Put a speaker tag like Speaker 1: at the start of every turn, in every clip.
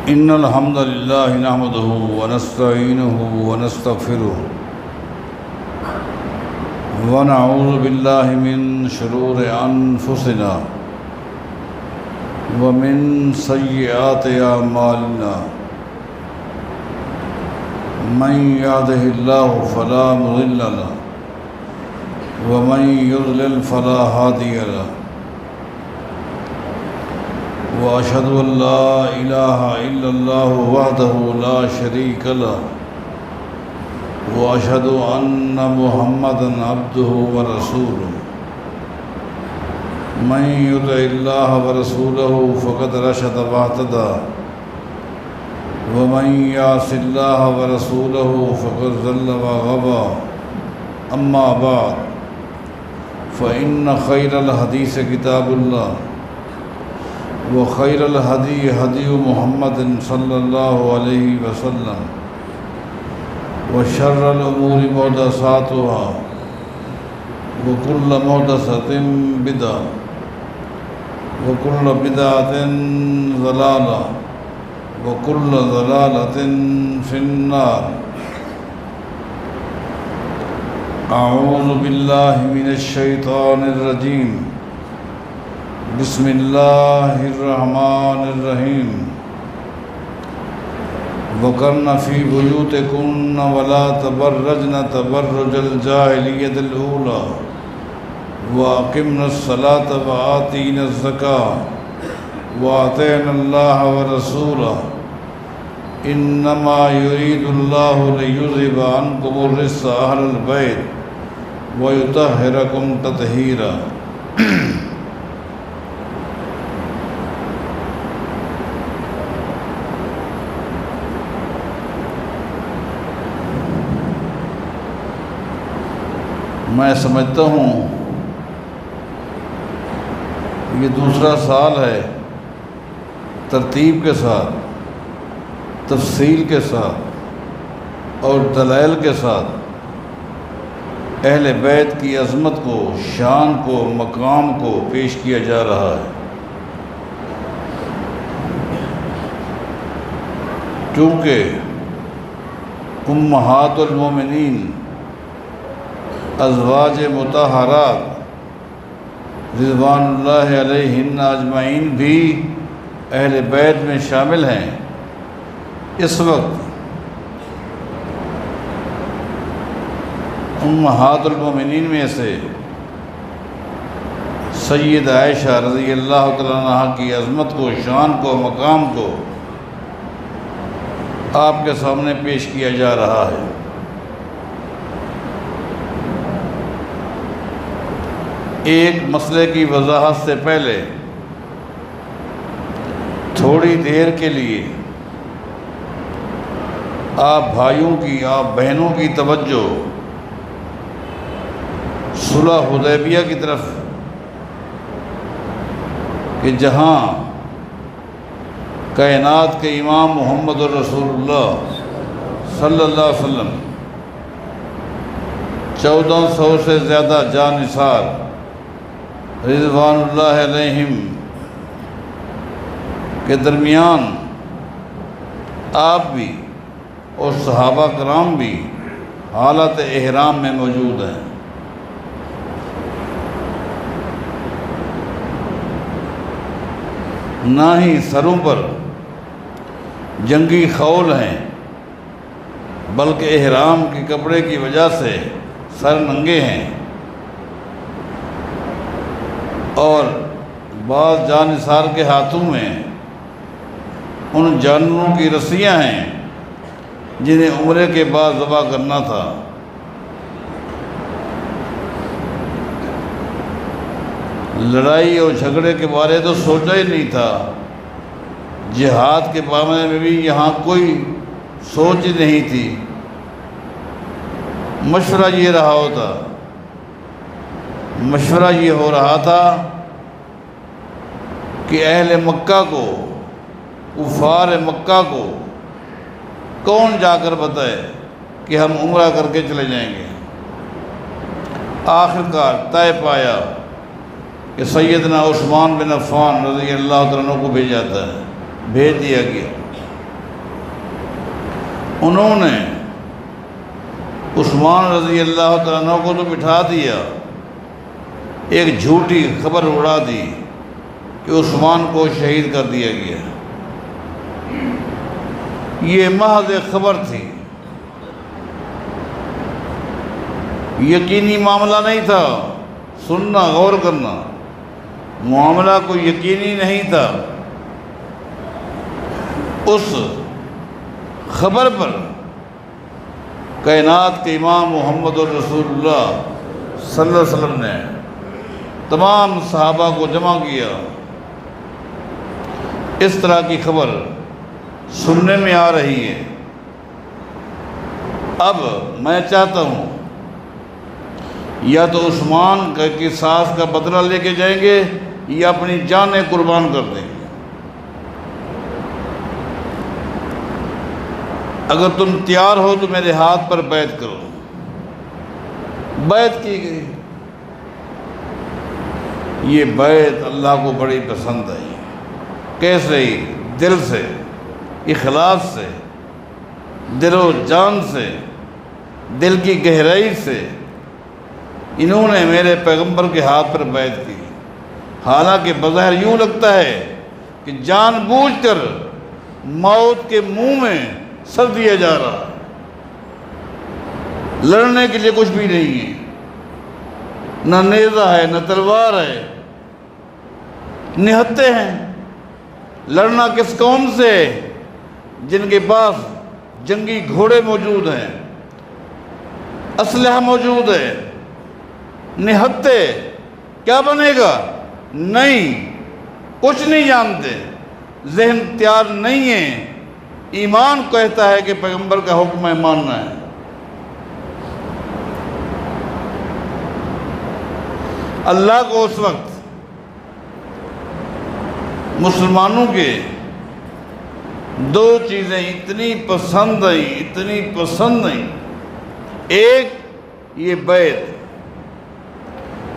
Speaker 1: إن الحمد لله نحمده ونستعينه ونستغفره ونعوذ بالله من شرور أنفسنا ومن سيئات أعمالنا من يهده الله فلا مضل له ومن يضلل فلا هادي له وأشهد أن لا إله إلا الله وحده لا شريك له وأشهد أن محمدًا عبده ورسوله من يطع الله ورسوله فقد رشد واهتدى ومن يعص الله ورسوله فقد ضل وغوى أما بعد فإن خير الحديث كتاب الله وخير الهدي هدي محمد صلى الله عليه وسلم وشر الأمور محدثاتها وكل محدثة بدعة وكل بدعة ضلالة وكل ضلالة في النار أعوذ بالله من الشيطان الرجيم بسم الله الرحمن الرحيم وقرن في بيوتكن ولا تبرجن تبرج الجاهلية الأولى وأقمنا الصلاة وآتينا الزكاة وأطعنا الله ورسوله إنما يريد الله ليذهب عنكم الرجس أهل البيت ويطهركم تطهيرا میں سمجھتا ہوں یہ دوسرا سال ہے ترتیب کے ساتھ، تفصیل کے ساتھ اور دلائل کے ساتھ اہل بیت کی عظمت کو، شان کو، مقام کو پیش کیا جا رہا ہے۔ چونکہ امہات المومنین ازواج مطہرات رضوان اللہ علیہن اجمعین بھی اہل بیت میں شامل ہیں، اس وقت امہات المومنین میں سے سید عائشہ رضی اللہ تعالیٰ عنہا کی عظمت کو، شان کو، مقام کو آپ کے سامنے پیش کیا جا رہا ہے۔ ایک مسئلے کی وضاحت سے پہلے تھوڑی دیر کے لیے آپ بھائیوں کی، آپ بہنوں کی توجہ صلح حدیبیہ کی طرف، کہ جہاں کائنات کے امام محمد الرسول اللہ صلی اللہ علیہ وسلم 1400 سے زیادہ جانثار رضوان اللہ علیہم کے درمیان آپ بھی اور صحابہ کرام بھی حالت احرام میں موجود ہیں۔ نہ ہی سروں پر جنگی خول ہیں، بلکہ احرام کے کپڑے کی وجہ سے سر ننگے ہیں، اور بعض جانثار کے ہاتھوں میں ان جانوروں کی رسیاں ہیں جنہیں عمرے کے بعد ذبح کرنا تھا۔ لڑائی اور جھگڑے کے بارے تو سوچا ہی نہیں تھا، جہاد کے معاملے میں بھی یہاں کوئی سوچ ہی نہیں تھی۔ مشورہ یہ ہو رہا تھا کہ اہل مکہ کو، کفار مکہ کو کون جا کر بتائے کہ ہم عمرہ کر کے چلے جائیں گے۔ آخر کار طے پایا کہ سیدنا عثمان بن عفان رضی اللہ تعالیٰ عنہ کو بھیج دیا گیا۔ انہوں نے عثمان رضی اللہ تعالیٰ عنہ کو تو بٹھا دیا، ایک جھوٹی خبر اڑا دی کہ عثمان کو شہید کر دیا گیا۔ یہ محض ایک خبر تھی، یقینی معاملہ نہیں تھا۔ سننا، غور کرنا، معاملہ کوئی یقینی نہیں تھا۔ اس خبر پر کائنات کے امام محمد رسول اللہ صلی اللہ علیہ وسلم نے تمام صحابہ کو جمع کیا۔ اس طرح کی خبر سننے میں آ رہی ہے۔ اب میں چاہتا ہوں یا تو عثمان کے قصاص کا بدلہ لے کے جائیں گے یا اپنی جانیں قربان کر دیں گے۔ اگر تم تیار ہو تو میرے ہاتھ پر بیعت کرو۔ بیعت کی گئی۔ یہ بیعت اللہ کو بڑی پسند آئی۔ کیسے؟ دل سے، اخلاص سے، دل و جان سے، دل کی گہرائی سے انہوں نے میرے پیغمبر کے ہاتھ پر بیعت کی۔ حالانکہ بظاہر یوں لگتا ہے کہ جان بوجھ کر موت کے منہ میں سر دیا جا رہا ہے، لڑنے کے لیے کچھ بھی نہیں ہے، نہ نیزہ ہے نہ تلوار ہے، نہتے ہیں۔ لڑنا کس قوم سے جن کے پاس جنگی گھوڑے موجود ہیں، اسلحہ موجود ہے؟ نہتے کیا بنے گا؟ نہیں، کچھ نہیں جانتے، ذہن تیار نہیں ہے۔ ایمان کہتا ہے کہ پیغمبر کا حکم ہے، ماننا ہے۔ اللہ کو اس وقت مسلمانوں کے دو چیزیں اتنی پسند آئیں، ایک یہ بیعت،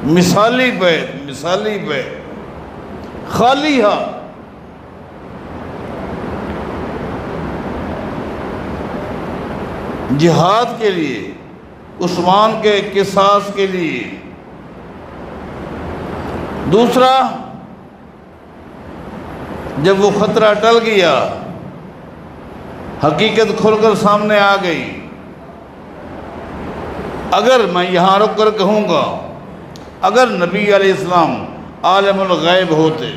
Speaker 1: مثالی بیعت، خالی ہاتھ، جہاد کے لیے، عثمان کے قصاص کے لیے۔ دوسرا، جب وہ خطرہ ٹل گیا، حقیقت کھل کر سامنے آ گئی، اگر میں یہاں رک کر کہوں گا، اگر نبی علیہ السلام عالم الغیب ہوتے،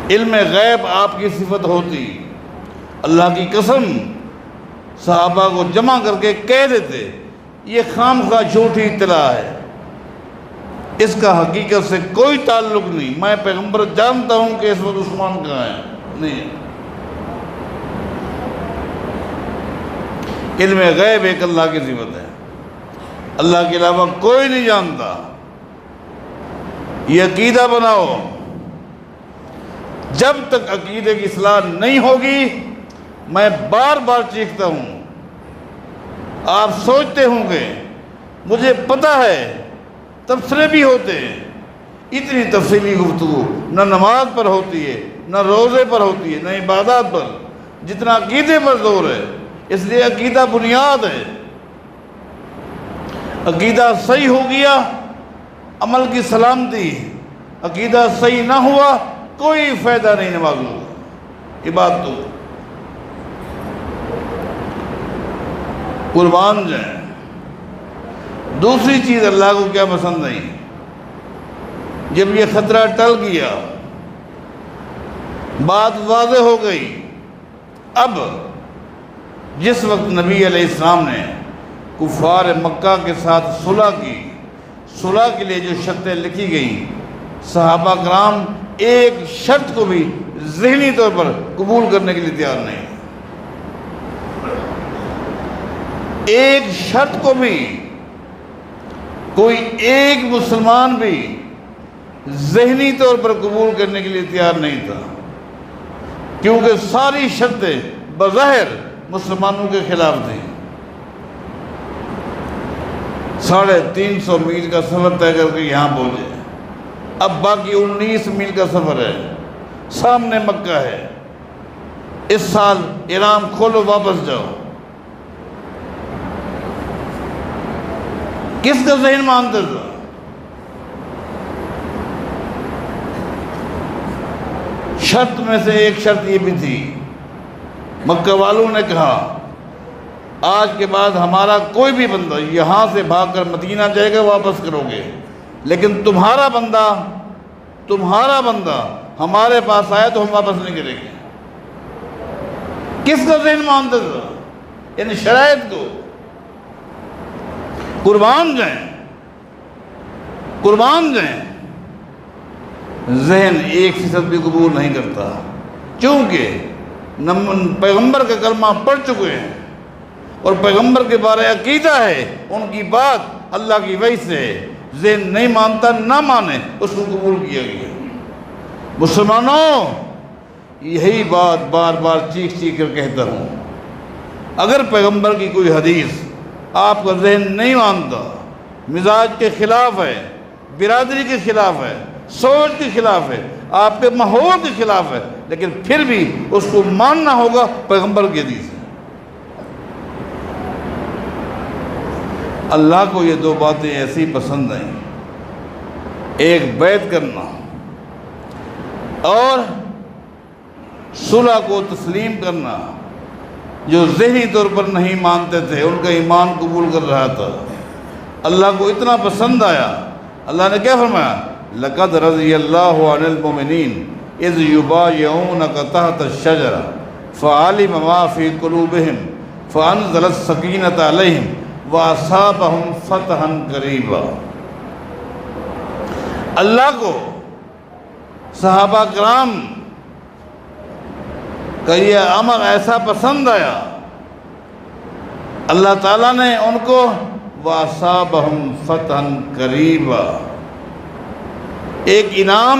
Speaker 1: علم غیب آپ کی صفت ہوتی، اللہ کی قسم صحابہ کو جمع کر کے کہہ دیتے یہ خام خواہ جھوٹی اطلاع ہے، اس کا حقیقت سے کوئی تعلق نہیں، میں پیغمبر جانتا ہوں کہ اس وقت عثمان کہاں ہے۔ نہیں، علم غیب ایک اللہ کی صفت ہے، اللہ کے علاوہ کوئی نہیں جانتا۔ یہ عقیدہ بناؤ۔ جب تک عقیدے کی اصلاح نہیں ہوگی، میں بار بار چیختا ہوں، آپ سوچتے ہوں گے مجھے پتہ ہے تبصرے بھی ہوتے ہیں، اتنی تفصیلی گفتگو نہ نماز پر ہوتی ہے، نہ روزے پر ہوتی ہے، نہ عبادات پر، جتنا عقیدے پر زور ہے۔ اس لیے عقیدہ بنیاد ہے۔ عقیدہ صحیح ہو گیا، عمل کی سلامتی۔ عقیدہ صحیح نہ ہوا، کوئی فائدہ نہیں نمازوں کا، عبادتوں کا۔ قربان جائیں۔ دوسری چیز اللہ کو کیا پسند نہیں؟ جب یہ خطرہ ٹل گیا، بات واضح ہو گئی، اب جس وقت نبی علیہ السلام نے کفار مکہ کے ساتھ صلح کی، صلح کے لیے جو شرطیں لکھی گئیں، صحابہ کرام ایک شرط کو بھی ذہنی طور پر قبول کرنے کے لیے تیار نہیں، ایک شرط کو بھی کوئی ایک مسلمان بھی ذہنی طور پر قبول کرنے کے لیے تیار نہیں تھا، کیونکہ ساری شرطیں بظاہر مسلمانوں کے خلاف تھیں۔ 350 میل کا سفر طے کر کے یہاں پہنچے، اب باقی 19 میل کا سفر ہے، سامنے مکہ ہے۔ اس سال ایران کھولو واپس جاؤ. کس کا ذہن مانتا تھا؟ شرط میں سے ایک شرط یہ بھی تھی، مکہ والوں نے کہا آج کے بعد ہمارا کوئی بھی بندہ یہاں سے بھاگ کر مدینہ جائے گا واپس کرو گے، لیکن تمہارا بندہ ہمارے پاس آیا تو ہم واپس نہیں کریں گے. کس کا ذہن مانتا تھا؟ یعنی شرائط کو. قربان جائیں. ذہن 1% بھی قبول نہیں کرتا، چونکہ پیغمبر کا کلمہ پڑھ چکے ہیں اور پیغمبر کے بارے عقیدہ ہے، ان کی بات اللہ کی وحی سے ذہن نہیں مانتا، نہ مانے، اس کو قبول کیا گیا. مسلمانوں، یہی بات بار بار چیخ کر کہتا ہوں، اگر پیغمبر کی کوئی حدیث آپ کا ذہن نہیں مانتا، مزاج کے خلاف ہے، برادری کے خلاف ہے، سوچ کے خلاف ہے، آپ کے ماحول کے خلاف ہے، لیکن پھر بھی اس کو ماننا ہوگا پیغمبر کی حدیث ہے. اللہ کو یہ دو باتیں ایسی پسند ہیں، ایک بیعت کرنا اور صلح کو تسلیم کرنا. جو ذہنی طور پر نہیں مانتے تھے ان کا ایمان قبول کر رہا تھا، اللہ کو اتنا پسند آیا. اللہ نے کیا فرمایا؟ لَقَدْ رَضِيَ اللَّهُ عَنِ الْمُؤْمِنِينَ إِذْ يُبَايِعُونَكَ تَحْتَ الشَّجَرَةِ فَعَلِمَ مَا فِي قُلُوبِهِمْ فَأَنزَلَ السَّكِينَةَ عَلَيْهِمْ وَأَصَابَهُمْ فَتْحًا قَرِيبًا. اللہ کو صحابہ کرام کا یہ امر ایسا پسند آیا، اللہ تعالیٰ نے ان کو وَأَصَابَهُمْ فَتْحًا قَرِيبًا ایک انعام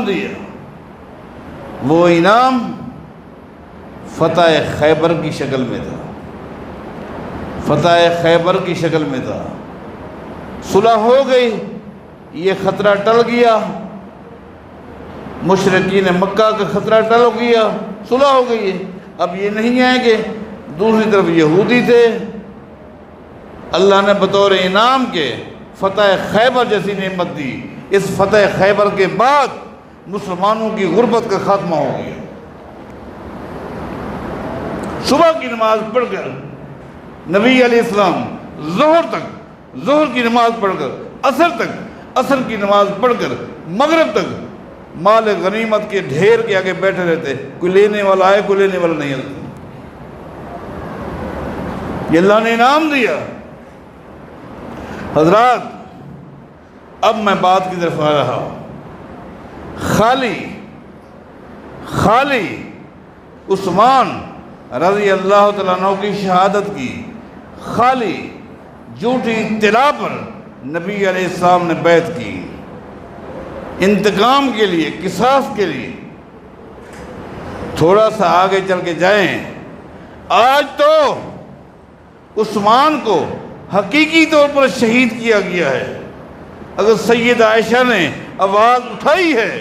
Speaker 1: دیا. وہ انعام فتح خیبر کی شکل میں تھا. صلح ہو گئی، یہ خطرہ ٹل گیا، مشرکین مکہ کا خطرہ ٹل گیا، صلح ہو گئی ہے. اب یہ نہیں ہے کہ دوسری طرف یہودی تھے، اللہ نے بطور انعام کے فتح خیبر جیسی نعمت دی. اس فتح خیبر کے بعد مسلمانوں کی غربت کا خاتمہ ہو گیا. صبح کی نماز پڑھ کر نبی علیہ السلام ظہر کی نماز پڑھ کر عصر کی نماز پڑھ کر مغرب تک مال غنیمت کے ڈھیر کے آگے بیٹھے رہتے، کوئی لینے والا آئے کوئی لینے والا نہیں آتا. یہ اللہ نے انعام دیا. حضرات، اب میں بات کی طرف آ رہا ہوں. خالی عثمان رضی اللہ تعالیٰ عنہ کی شہادت کی خالی جھوٹی اطلاع پر نبی علیہ السلام نے بیعت کی، انتقام کے لیے، قصاص کے لیے. تھوڑا سا آگے چل کے جائیں، آج تو عثمان کو حقیقی طور پر شہید کیا گیا ہے. اگر سید عائشہ نے آواز اٹھائی ہے،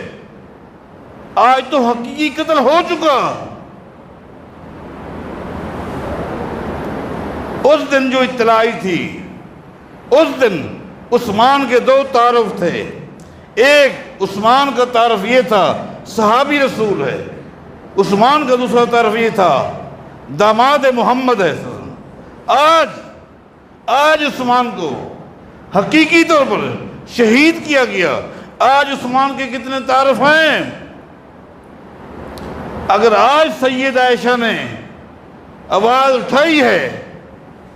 Speaker 1: آج تو حقیقی قتل ہو چکا. اس دن جو اطلاع تھی، اس دن عثمان کے دو تعارف تھے. ایک عثمان کا تعارف یہ تھا صحابی رسول ہے، عثمان کا دوسرا تعارف یہ تھا داماد محمد ہے. آج عثمان کو حقیقی طور پر شہید کیا گیا. آج عثمان کے کتنے تعارف ہیں؟ اگر آج سید عائشہ نے آواز اٹھائی ہے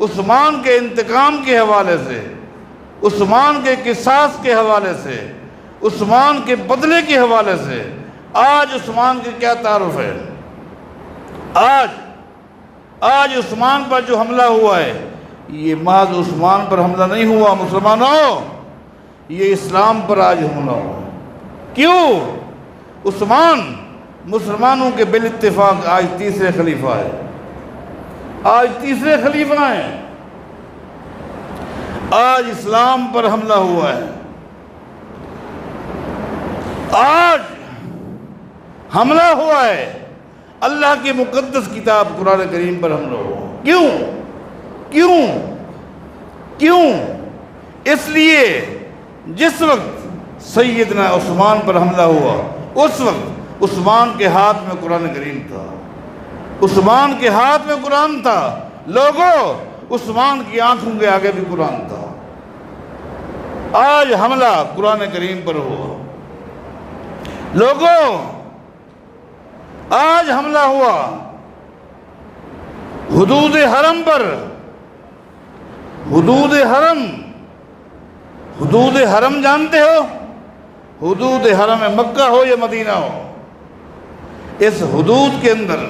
Speaker 1: عثمان کے انتقام کے حوالے سے، عثمان کے قصاص کے حوالے سے، عثمان کے بدلے کے حوالے سے، آج عثمان کے کیا تعارف ہے؟ آج عثمان پر جو حملہ ہوا ہے، یہ محض عثمان پر حملہ نہیں ہوا مسلمانوں، یہ اسلام پر آج حملہ ہوا. کیوں؟ عثمان مسلمانوں کے بالاتفاق آج تیسرے خلیفہ ہے. آج اسلام پر حملہ ہوا ہے. آج حملہ ہوا ہے. اللہ کی مقدس کتاب قرآن کریم پر حملہ ہوا۔ کیوں؟ اس لیے جس وقت سیدنا عثمان پر حملہ ہوا اس وقت عثمان کے ہاتھ میں قرآن کریم تھا، عثمان کے ہاتھ میں قرآن تھا۔ لوگوں، عثمان کی آنکھوں کے آگے بھی قرآن تھا۔ آج حملہ قرآن کریم پر ہوا۔ لوگوں، آج حملہ ہوا حدود حرم پر۔ حدود حرم جانتے ہو؟ حدود حرم مکہ ہو یا مدینہ ہو، اس حدود کے اندر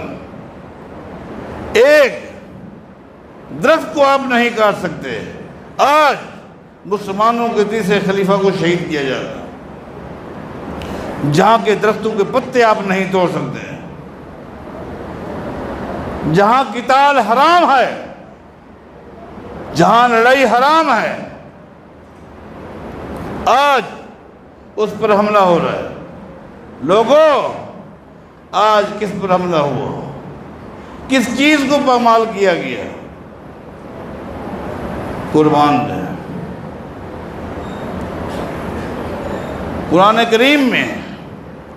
Speaker 1: ایک درخت کو آپ نہیں کاٹ سکتے۔ آج مسلمانوں کے تیسرے خلیفہ کو شہید کیا جاتا ہے، جہاں کے درختوں کے پتے آپ نہیں توڑ سکتے، جہاں قتال حرام ہے، جہاں لڑائی حرام ہے، آج اس پر حملہ ہو رہا ہے۔ لوگوں، آج کس پر حملہ ہوا؟ کس چیز کو پامال کیا گیا؟ قربان ہے۔ قرآن کریم میں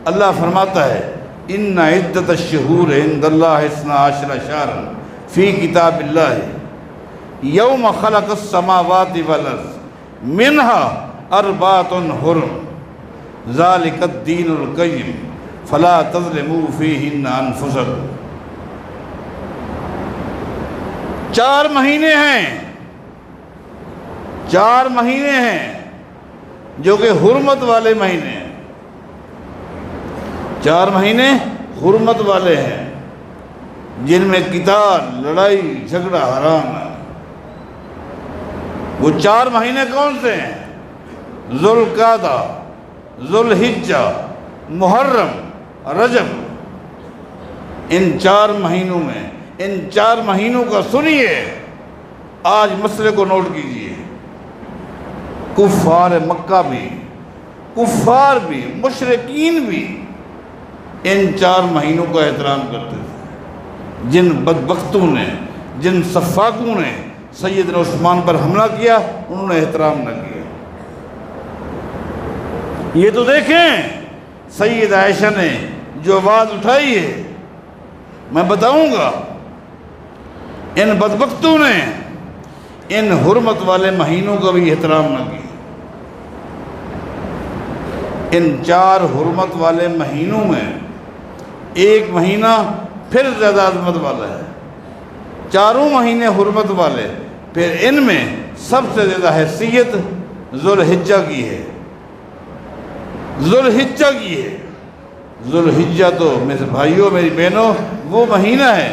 Speaker 1: اللہ فرماتا ہے ان عدت الشہور عند اللہ 12 شہرا فی کتاب اللہ یوم خلق السماوات والارض منها 4 حرم ذالک الدین القیم فلا تظلموا فیہن انفسکم۔ 4 مہینے ہیں، 4 مہینے ہیں جو کہ حرمت والے مہینے ہیں، 4 مہینے حرمت والے ہیں جن میں قتال، لڑائی جھگڑا حرام ہے۔ وہ 4 مہینے کون سے ہیں؟ ذوالقعدہ، ذوالحجہ، محرم، رجب۔ ان 4 مہینوں میں، ان 4 مہینوں کا سنیے، آج مسئلے کو نوٹ کیجئے۔ کفار مکہ بھی، کفار بھی، مشرکین بھی ان 4 مہینوں کا احترام کرتے تھے۔ جن بدبختوں نے، جن سفاکوں نے سیدنا عثمان پر حملہ کیا، انہوں نے احترام نہ کیا۔ یہ تو دیکھیں سید عائشہ نے جو آواز اٹھائی ہے، میں بتاؤں گا، ان بدبختوں نے ان حرمت والے مہینوں کا بھی احترام نہ کیا۔ ان 4 حرمت والے مہینوں میں ایک مہینہ پھر زیادہ عظمت والا ہے، 4 مہینے حرمت والے، پھر ان میں سب سے زیادہ حیثیت ذوالحجہ کی ہے، ذوالحجہ کی ہے۔ ذوالحجہ تو میرے بھائیوں، میری بہنوں، وہ مہینہ ہے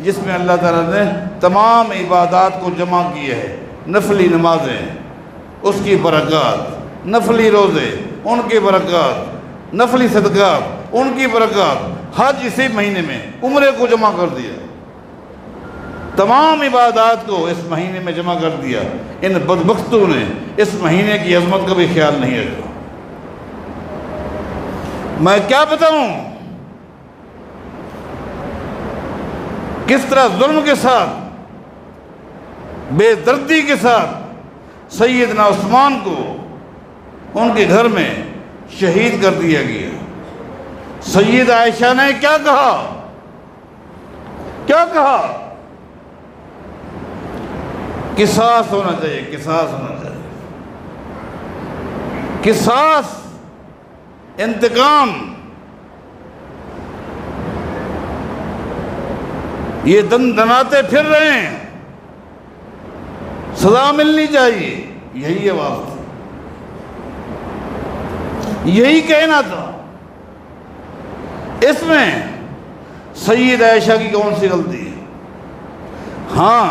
Speaker 1: جس میں اللہ تعالیٰ نے تمام عبادات کو جمع کیا ہے۔ نفلی نمازیں، اس کی برکات، نفلی روزے، ان کی برکات، نفلی صدقات، ان کی برکات، حج اسی مہینے میں، عمرے کو جمع کر دیا، تمام عبادات کو اس مہینے میں جمع کر دیا۔ ان بدبختوں نے اس مہینے کی عظمت کا بھی خیال نہیں رکھا۔ میں کیا بتاؤں کس طرح ظلم کے ساتھ، بے دردی کے ساتھ سیدنا عثمان کو ان کے گھر میں شہید کر دیا گیا۔ سید عائشہ نے کیا کہا؟ کیا کہا؟ قصاص ہونا چاہیے، قصاص ہونا چاہیے، قصاص، انتقام۔ یہ دن دناتے پھر رہے ہیں، سزا ملنی چاہیے، یہی آواز تھی، یہی کہنا تھا۔ اس میں سید عائشہ کی کون سی غلطی ہے؟ ہاں،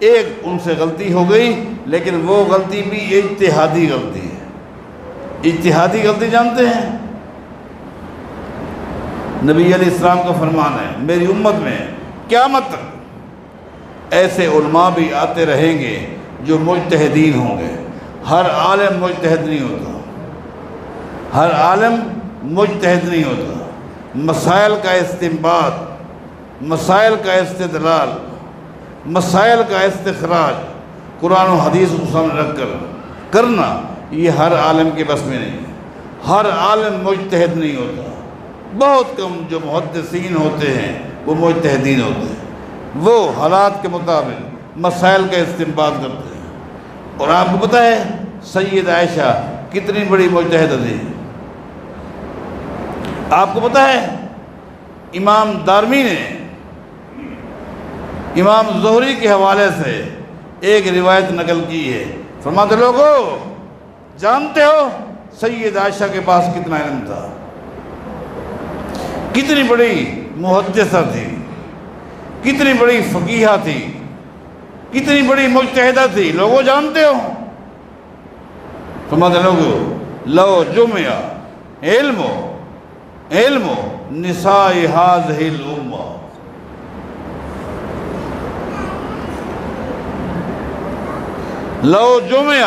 Speaker 1: ایک ان سے غلطی ہو گئی، لیکن وہ غلطی بھی اجتہادی غلطی ہے۔ اجتہادی غلطی جانتے ہیں؟ نبی علیہ السلام کا فرمان ہے، میری امت میں قیامت تک ایسے علماء بھی آتے رہیں گے جو مجتہدین ہوں گے۔ ہر عالم مجتہد نہیں ہوتا، ہر عالم مجتہد نہیں ہوتا، مسائل کا استنباط، مسائل کا استدلال، مسائل کا استخراج قرآن و حدیث کو سامنے رکھ کر کرنا، یہ ہر عالم کے بس میں نہیں ہے۔ ہر عالم مجتہد نہیں ہوتا، بہت کم جو محدثین ہوتے ہیں وہ مجتہدین ہوتے ہیں، وہ حالات کے مطابق مسائل کا استنباط کرتے ہیں۔ اور آپ کو پتہ ہے سید عائشہ کتنی بڑی مجتہدہ تھی؟ آپ کو پتہ ہے امام دارمی نے امام زہری کے حوالے سے ایک روایت نقل کی ہے، فرماتے لوگو جانتے ہو سید عائشہ کے پاس کتنا علم تھا، کتنی بڑی محدثہ تھی، کتنی بڑی فقیہہ تھی، کتنی بڑی مجتہدہ تھی، لوگو جانتے ہو؟ فرماتے لوگو لو جمع علم نساء هذه الامہ، لو جمع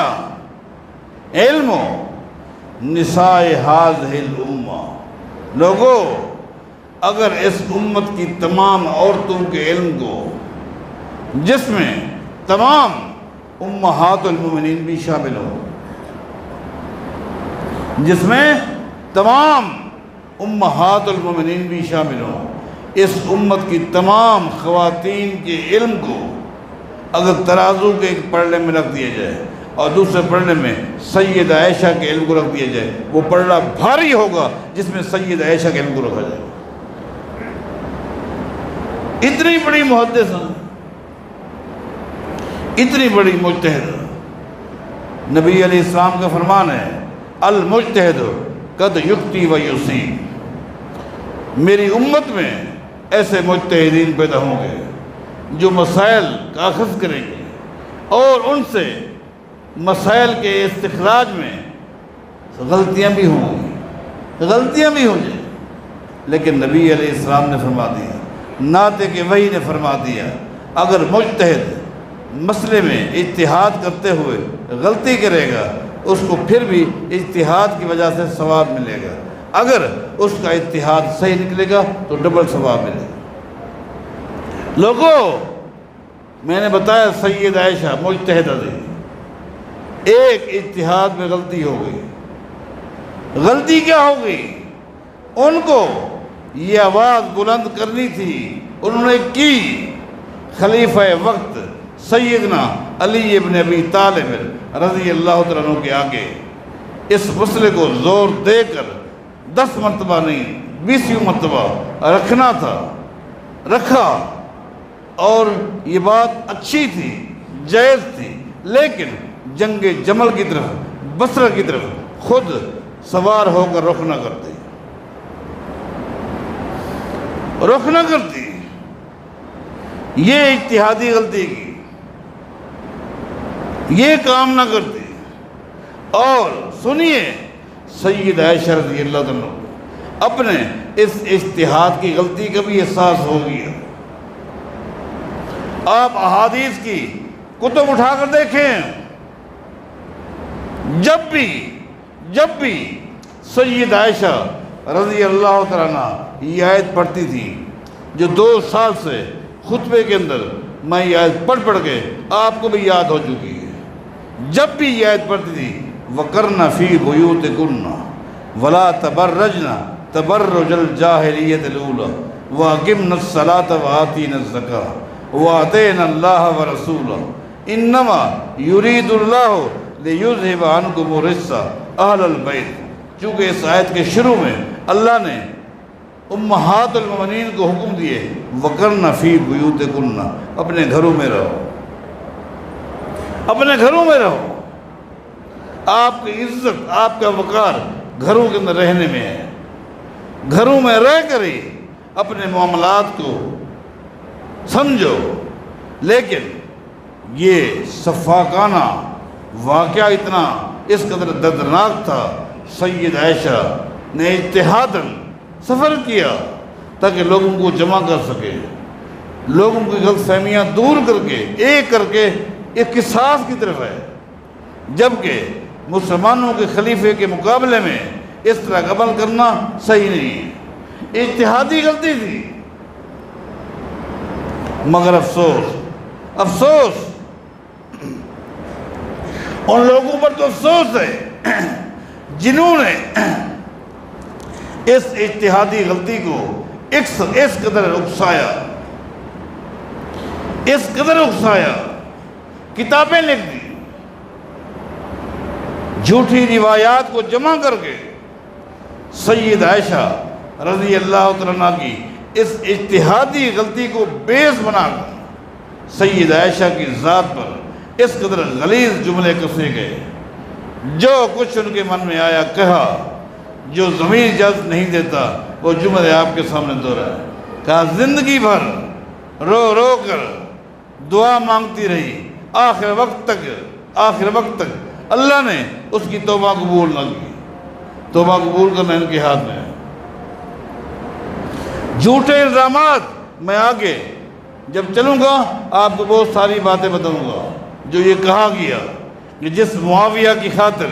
Speaker 1: علم نساء هذه الامہ، لوگو اگر اس امت کی تمام عورتوں کے علم کو، جس میں تمام امہات المومنین بھی شامل ہو، جس میں تمام امہات المومنین بھی شامل ہوں، اس امت کی تمام خواتین کے علم کو اگر ترازو کے ایک پلڑے میں رکھ دیا جائے اور دوسرے پلڑے میں سید عائشہ کے علم کو رکھ دیا جائے، وہ پلڑا بھاری ہوگا جس میں سید عائشہ کے علم کو رکھا جائے۔ اتنی بڑی محدث، اتنی بڑی مجتہد، نبی علیہ السلام کا فرمان ہے المجتہد قد یخطئ و یصیب، میری امت میں ایسے مجتہدین پیدا ہوں گے جو مسائل کا اخذ کریں گے اور ان سے مسائل کے استخراج میں غلطیاں بھی ہوں گی، غلطیاں بھی ہو جائیں، لیکن نبی علیہ السلام نے فرما دیا، ناطق وحی نے فرما دیا، اگر مجتہد مسئلے میں اجتہاد کرتے ہوئے غلطی کرے گا اس کو پھر بھی اجتہاد کی وجہ سے ثواب ملے گا، اگر اس کا اجتہاد صحیح نکلے گا تو ڈبل ثواب ملے گا۔ لوگوں میں نے بتایا سید عائشہ مجتہدہ تھی، ایک اجتہاد میں غلطی ہو گئی، غلطی کیا ہو گئی؟ ان کو یہ آواز بلند کرنی تھی، انہوں نے کی، خلیفہ وقت سیدنا علی ابن ابی طالب رضی اللہ تعالیٰ عنہ کے آگے اس مسئلے کو زور دے کر 10 مرتبہ نہیں 20 مرتبہ رکھنا تھا، رکھا، اور یہ بات اچھی تھی، جائز تھی، لیکن جنگ جمل کی طرف، بصرہ کی طرف خود سوار ہو کر رخ نہ کرتی، رخ نہ کرتی، یہ اجتہادی غلطی کی، یہ کام نہ کرتی۔ اور سنیے سید عائشہ رضی اللہ عنہ اپنے اس اجتہاد کی غلطی کا بھی احساس ہو گیا۔ آپ احادیث کی کتب اٹھا کر دیکھیں، جب بھی سید عائشہ رضی اللہ تعالیٰ عنہ یہ آیت پڑھتی تھی جو 2 سال سے خطبے کے اندر میں یہ آیت پڑھ کے آپ کو بھی یاد ہو چکی ہے، جب بھی یہ آیت پڑھتی تھی وَقَرْنَ فِي بُيُوتِكُنَّ وَلَا تَبَرَّجْنَ تَبَرُّجَ الْجَاهِلِيَّةِ الْأُولَىٰ وَأَقِمْنَ الصَّلَاةَ وَآتِينَ الزَّكَاةَ وَأَطِعْنَ اللَّهَ وَرَسُولَهُ إِنَّمَا يُرِيدُ اللَّهُ لِيُذْهِبَ عَنْكُمُ الرِّجْسَ أَهْلَ الْبَيْتِ۔ چونکہ اس آیت کے شروع میں اللہ نے امہات المومنین کو حکم دیے وَقَرْنَ فِي بُيُوتِكُنَّ، اپنے گھروں میں رہو، اپنے گھروں میں رہو، آپ کی عزت، آپ کا وقار گھروں کے اندر رہنے میں ہے، گھروں میں رہ کر ہی اپنے معاملات کو سمجھو۔ لیکن یہ سفاکانہ واقعہ اتنا اس قدر دردناک تھا، سید عائشہ نے اجتہاداً سفر کیا تاکہ لوگوں کو جمع کر سکے، لوگوں کی غلط فہمیاں دور کر کے ایک قصاص کی طرف ہے، جبکہ مسلمانوں کے خلیفے کے مقابلے میں اس طرح عمل کرنا صحیح نہیں ہے۔ اجتہادی غلطی تھی، مگر افسوس ان لوگوں پر تو افسوس ہے جنہوں نے اس اجتہادی غلطی کو اس قدر اکسایا، کتابیں لکھ دی، جھوٹی روایات کو جمع کر کے سید عائشہ رضی اللہ عنہا کی اس اجتہادی غلطی کو بیس بنا کر سید عائشہ کی ذات پر اس قدر غلیظ جملے کسے گئے، جو کچھ ان کے من میں آیا کہا، جو ضمیر اجازت نہیں دیتا وہ جملے آپ کے سامنے دہرائے۔ کہا زندگی بھر رو رو کر دعا مانگتی رہی، آخر وقت تک اللہ نے اس کی توبہ قبول نہ کی۔ توبہ قبول کرنا ان کے ہاتھ میں ہے۔ جھوٹے الزامات، میں آگے جب چلوں گا آپ کو بہت ساری باتیں بتاؤں گا جو یہ کہا گیا کہ جس معاویہ کی خاطر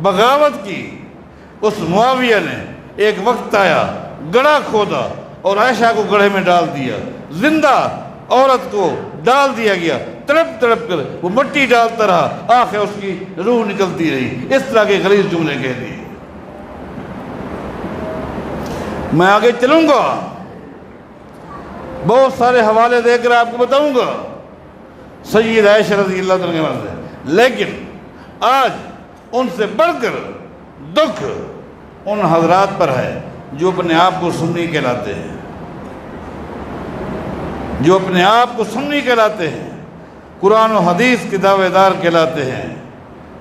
Speaker 1: بغاوت کی، اس معاویہ نے ایک وقت آیا گڑھا کھودا اور عائشہ کو گڑھے میں ڈال دیا، زندہ عورت کو ڈال دیا گیا، تڑپ تڑپ کر وہ مٹی ڈالتا رہا، آخر اس کی روح نکلتی رہی۔ اس طرح کے غلیظ جملے کہہ دیے۔ میں آگے چلوں گا، بہت سارے حوالے دے کر آپ کو بتاؤں گا سید عائشہ رضی اللہ عنہ سے، لیکن آج ان سے بڑھ کر دکھ ان حضرات پر ہے جو اپنے آپ کو سنی کہلاتے ہیں، قرآن و حدیث کے دعوے دار کہلاتے ہیں،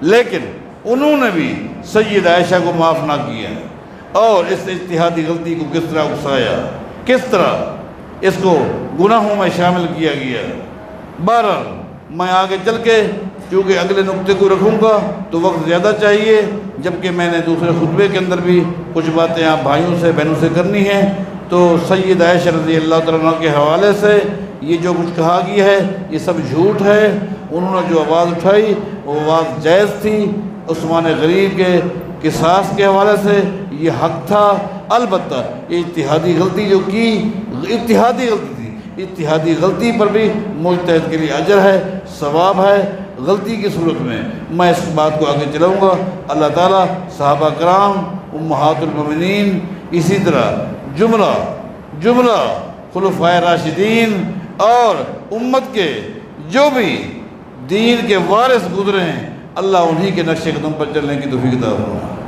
Speaker 1: لیکن انہوں نے بھی سید عائشہ کو معاف نہ کیا اور اس اجتہادی غلطی کو کس طرح اکسایا، کس طرح اس کو گناہوں میں شامل کیا گیا۔ بہرحال میں آگے چل کے کیونکہ اگلے نقطے کو رکھوں گا تو وقت زیادہ چاہیے، جبکہ میں نے دوسرے خطبے کے اندر بھی کچھ باتیں آپ بھائیوں سے بہنوں سے کرنی ہیں۔ تو سید عائشہ رضی اللہ عنہا کے حوالے سے یہ جو کچھ کہا گیا ہے یہ سب جھوٹ ہے۔ انہوں نے جو آواز اٹھائی وہ آواز جائز تھی، عثمان غریب کے قصاص کے حوالے سے یہ حق تھا، البتہ اجتہادی غلطی جو کی اجتہادی غلطی تھی، اجتہادی غلطی پر بھی مجتہد کے لیے اجر ہے، ثواب ہے۔ غلطی کی صورت میں اس بات کو آگے چلاؤں گا۔ اللہ تعالیٰ صحابہ کرام، امہات المومنین، اسی طرح جملہ خلفائے راشدین اور امت کے جو بھی دین کے وارث گزرے ہیں، اللہ انہی کے نقش قدم پر چلنے کی توفیق عطا فرمائے۔